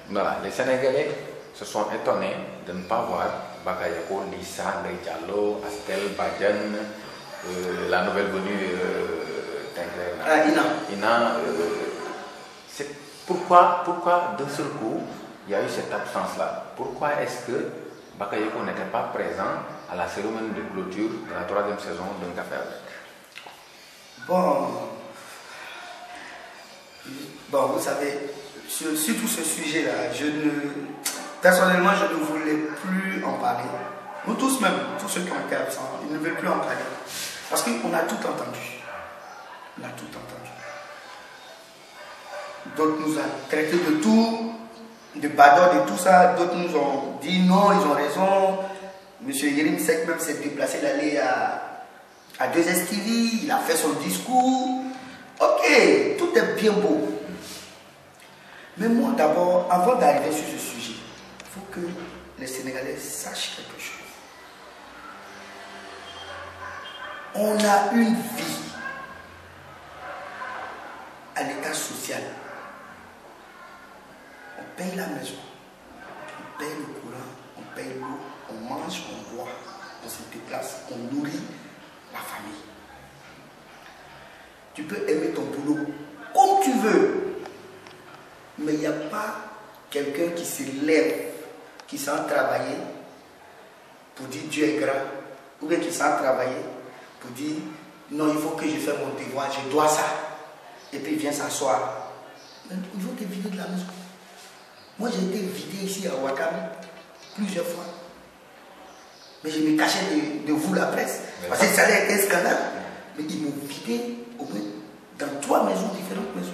Voilà, les Sénégalais se sont étonnés de ne pas voir Bakayoko, Lissa, Ndeye Diallo, Astel, Badian, la nouvelle venue Ina. C'est pourquoi d'un seul coup il y a eu cette absence-là? Pourquoi est-ce que Bakayoko n'était pas présent à la cérémonie de clôture de la 3e saison d'un Café avec? Bon, vous savez, sur tout ce sujet-là, personnellement, je ne voulais plus en parler. Nous tous même, tous ceux qui ont été absents, ils ne veulent plus en parler. Parce qu'on a tout entendu. On a tout entendu. D'autres nous ont traité de tout, de badauds et tout ça. D'autres nous ont dit non, ils ont raison. Monsieur Yérim Seck même s'est déplacé d'aller à 2STV, il a fait son discours. Ok, tout est bien beau. Mais moi d'abord, avant d'arriver sur ce sujet, il faut que les Sénégalais sachent quelque chose. On a une vie à l'état social. On paye la maison, on paye le courant, on paye l'eau, on mange, on boit, on se déplace, on nourrit la famille. Tu peux aimer ton boulot comme tu veux. Mais il n'y a pas quelqu'un qui se lève, qui sent travailler pour dire Dieu est grand, ou bien qui sent travailler pour dire non, il faut que je fasse mon devoir, je dois ça. Et puis il vient s'asseoir. Il faut te vider de la maison. Moi j'ai été vidé ici à Ouakam plusieurs fois. Mais je me cachais de vous la presse. Parce que ça allait être un scandale. Mais ils m'ont vidé au moins dans 3 maisons, différentes maisons.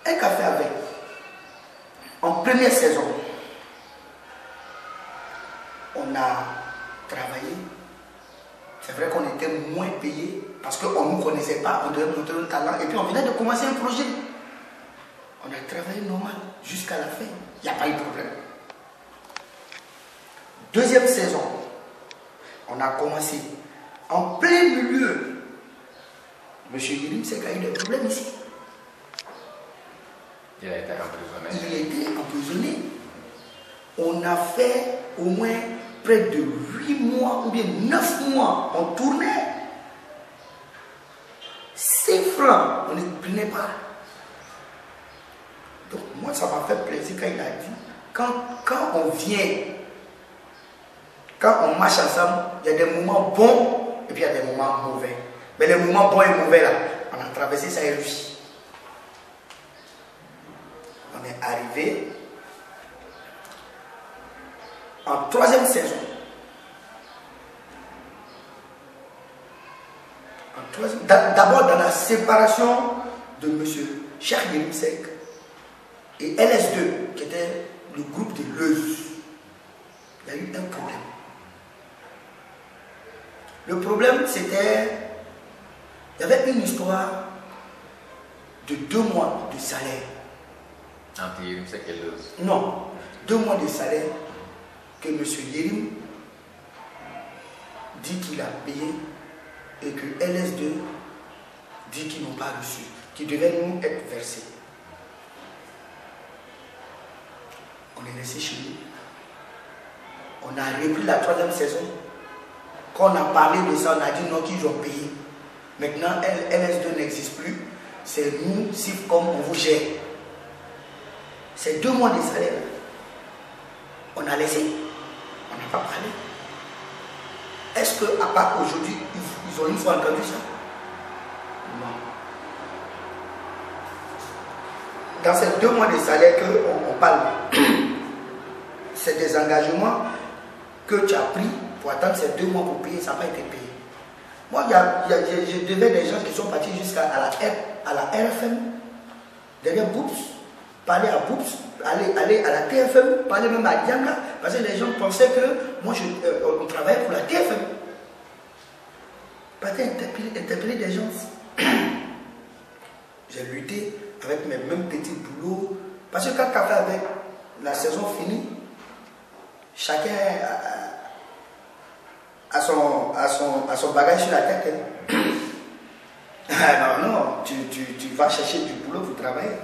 Un café avec, en première saison, on a travaillé. C'est vrai qu'on était moins payé parce qu'on ne nous connaissait pas, on devait montrer notre talent. Et puis on venait de commencer un projet. On a travaillé normal jusqu'à la fin. Il n'y a pas eu de problème. Deuxième saison, on a commencé en plein milieu. Monsieur Yérim Seck a eu des problèmes ici. Il a été emprisonné. Il a été emprisonné. On a fait au moins près de 8 mois ou bien 9 mois. On tournait. 5 francs, on ne prenait pas. Donc moi, ça m'a fait plaisir quand il a dit, quand on vient, quand on marche ensemble, il y a des moments bons et puis il y a des moments mauvais. Mais les moments bons et mauvais là, on a traversé ça et lui. On est arrivé en 3e saison. D'abord dans la séparation de M. Cheikh Yérim Seck et LS2, qui était le groupe de Leuz. Il y a eu un problème. Le problème, c'était, il y avait une histoire de 2 mois de salaire. Entre Yérim Seck et Leuz. Non, 2 mois de salaire que M. Yérim dit qu'il a payé et que LS2 dit qu'ils n'ont pas reçu, qui devaient nous être versés. On est resté chez nous. On a repris la 3e saison. Quand on a parlé de ça, on a dit non, qu'ils ont payé. Maintenant, LS2 n'existe plus. C'est nous, comme on vous gère. C'est 2 mois de salaire. On a laissé. On n'a pas parlé. Est-ce qu'à part aujourd'hui, ils ont une fois entendu ça? Non. Dans ces 2 mois de salaire qu'on parle, c'est des engagements que tu as pris pour attendre ces 2 mois pour payer, ça n'a pas été payé. Moi, je devais des gens qui sont partis jusqu'à la RFM, derrière Boops, parler à Boops, aller à la TFM, parler même à Dianga, parce que les gens pensaient que moi, on travaillait pour la TFM. Pas interpeller des gens. J'ai lutté avec mes mêmes petits boulots, parce que quand Café avec la saison finie, chacun a son bagage sur la tête. Non, tu vas chercher du boulot pour travailler.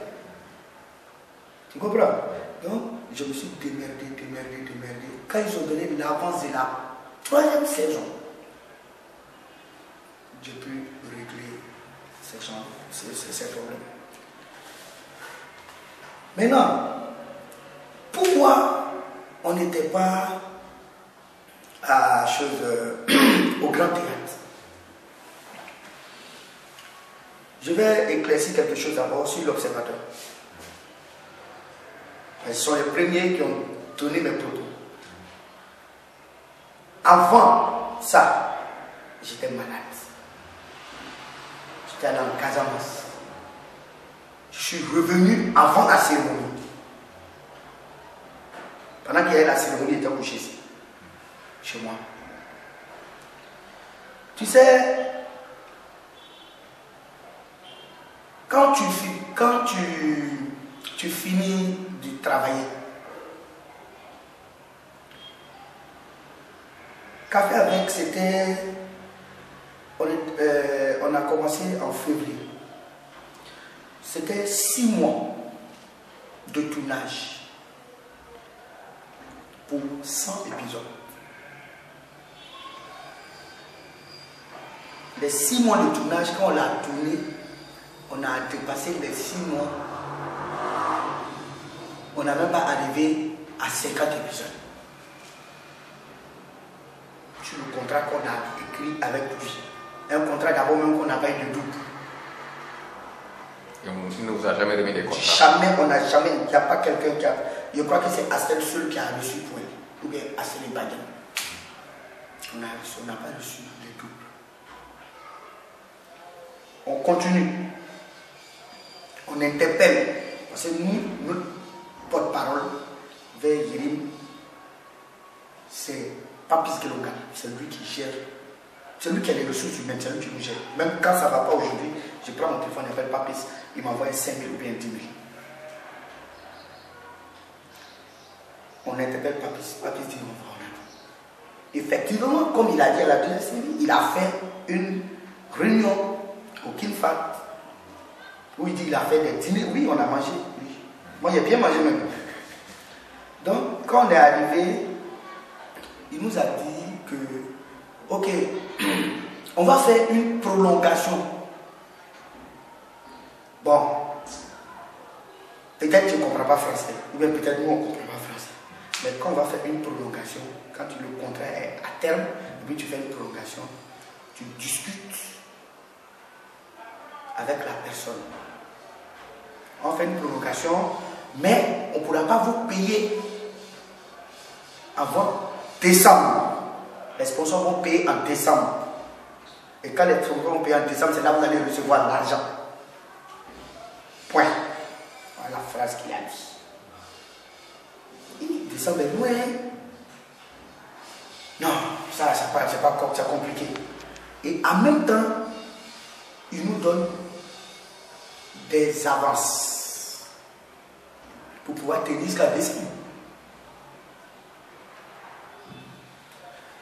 Tu comprends? Donc, je me suis démerdé. Quand ils ont donné l'avance de la 3e saison, j'ai pu régler ces problèmes. Maintenant, pourquoi on n'était pas au Grand Théâtre? Je vais éclaircir quelque chose d'abord sur l'Observateur. Ils sont les premiers qui ont donné mes photos. Avant ça, j'étais malade. J'étais allé en Casamance. Je suis revenu avant la cérémonie. Pendant qu'il y avait la cérémonie, j'étais couché ici, chez moi. Tu sais, quand tu finis de travailler, Café avec, c'était... On a commencé en février. C'était 6 mois de tournage pour 100 épisodes. Les 6 mois de tournage, quand on l'a tourné, on a dépassé les 6 mois. On n'a même pas arrivé à 50 épisodes. Sur le contrat qu'on a écrit avec lui. Un contrat d'abord même qu'on n'a pas eu de double. Il ne vous a jamais remis des contrats? Jamais, on n'a jamais, il n'y a pas quelqu'un qui a... Je crois que c'est Astel seul qui a reçu pour elle. Ou bien Astel et Baden. On n'a pas reçu les doubles. On continue. On interpelle. Parce que nous, notre porte-parole vers Yirim, c'est Papis Gelonga. C'est lui qui gère. C'est lui qui a les ressources humaines, c'est lui qui nous gère. Même quand ça ne va pas aujourd'hui, je prends mon téléphone, j'appelle Papis, il m'envoie 5 000 ou bien 10 000. On interpelle Papis. Papis dit on va en être. Effectivement, comme il a dit à la deuxième série, il a fait une réunion au Kinfat où il dit qu'il a fait des dîners. Oui, on a mangé. Oui. Moi, j'ai bien mangé même. Donc, quand on est arrivé, il nous a dit que, ok, on va faire une prolongation. Bon, peut-être que tu ne comprends pas français, ou bien peut-être nous on ne comprend pas français. Mais quand on va faire une prolongation, quand le contrat est à terme, et puis tu fais une prolongation, tu discutes avec la personne. On fait une prolongation, mais on ne pourra pas vous payer avant décembre. Les sponsors vont payer en décembre. Et quand les sponsors vont payer en décembre, c'est là que vous allez recevoir l'argent. Point. Voilà la phrase qu'il a dit. Décembre est loin. Non, ça c'est compliqué. Et en même temps, il nous donne des avances pour pouvoir tenir jusqu'à décembre.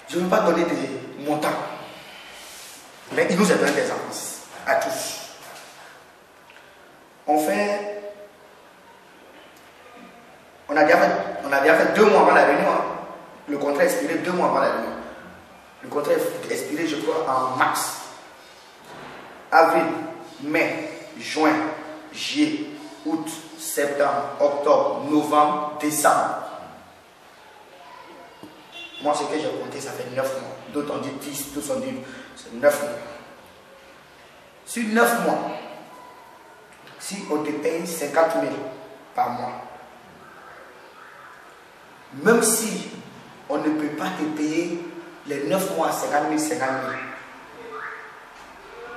Je ne veux pas donner des montants, mais il nous a donné des avances à tous. On a déjà fait 2 mois avant la réunion. Hein. Le contrat est expiré 2 mois avant la réunion. Le contrat est expiré, je crois, en mars. Avril, mai, juin, juillet, août, septembre, octobre, novembre, décembre. Moi, ce que j'ai compté, ça fait 9 mois. D'autres ont dit 10, d'autres ont dit c'est 9 mois. Sur 9 mois, si on te paye 50 000 par mois, même si on ne peut pas te payer les 9 mois à 50 000, 50 000,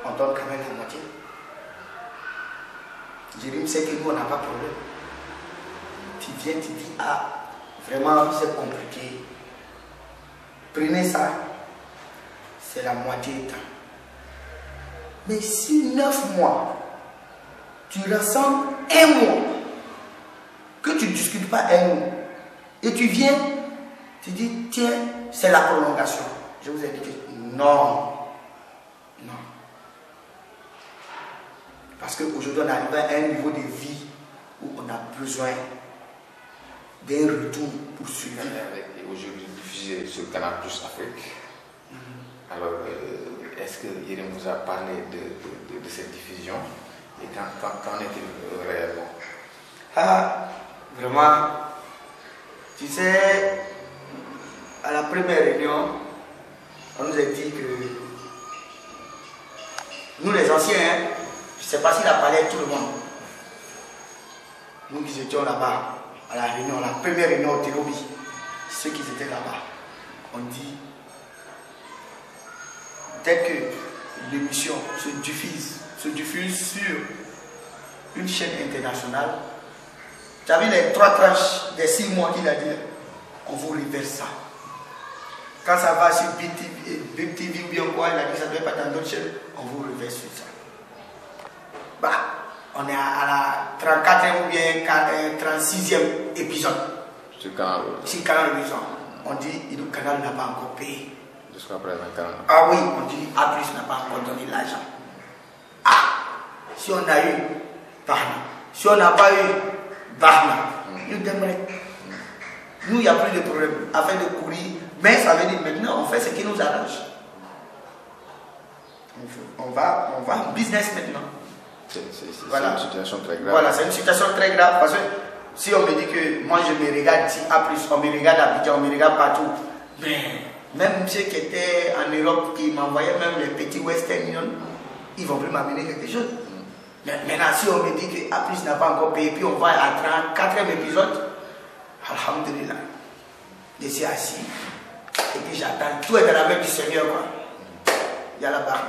on donne quand même la moitié. Jérémy sait que nous, on n'a pas de problème. Tu viens, tu dis, ah, vraiment, c'est compliqué. Prenez ça, c'est la moitié du temps. Mais si 9 mois, tu ressens 1 mois, que tu ne discutes pas 1 mois, et tu viens, tu dis, tiens, c'est la prolongation. Je vous ai dit que non. Non. Parce qu'aujourd'hui, on arrive à un niveau de vie où on a besoin d'un retour poursuivi. Aujourd'hui diffusé sur Canal Plus Afrique. Alors, est-ce que Yérim vous a parlé de cette diffusion et qu'en est-il réellement? Ah, vraiment, tu sais, à la première réunion, on nous a dit que nous les anciens, hein, je ne sais pas s'il a parlé à tout le monde. Nous qui étions là-bas, à la réunion, la première réunion au Télobi, ceux qui étaient là-bas, on dit, dès que l'émission se diffuse sur une chaîne internationale, tu as vu les 3 tranches des 6 mois qu'il a dit, on vous reverse ça. Quand ça va sur Big TV ou bien quoi, il a dit ça ne doit pas dans d'autres chaînes, on vous reverse sur ça. Bah, on est à la 34e ou bien 36e épisode. Sur Canal. Sur Canal Vision. On dit, le canal n'a pas encore payé. Jusqu'à présent, Canal. Ah oui, on dit, A+ n'a pas encore donné l'argent. Ah, si on a eu, Bahna. Si on n'a pas eu, Bahna. Nous demandons. Nous, il n'y a plus de problème. Afin de courir. Mais ça veut dire maintenant, on fait ce qui nous arrange. On va en business maintenant. C'est voilà. Une situation très grave. Voilà, c'est une situation très grave parce que si on me dit que moi je me regarde ici A+, on me regarde à Abidjan, on me regarde partout. Mais même ceux qui étaient en Europe, qui m'envoyaient même les petits Western Union, ils vont plus m'amener quelque chose. Mais maintenant, si on me dit que A+ n'a pas encore payé, puis on va à 34e épisode, alhamdulillah, je suis assis et puis j'attends. Tout est dans la main du Seigneur, quoi. Il y a la barre.